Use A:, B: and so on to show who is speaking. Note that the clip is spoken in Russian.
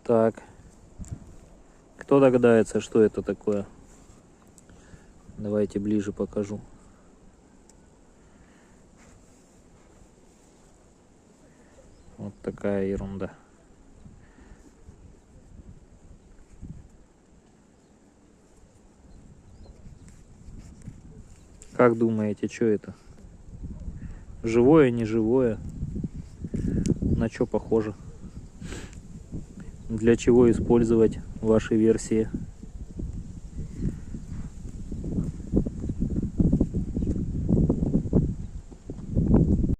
A: Так. Кто догадается, что это такое? Давайте ближе покажу. Вот такая ерунда. Как думаете, что это? Живое, не живое? На что похоже? Для чего использовать ваши версии?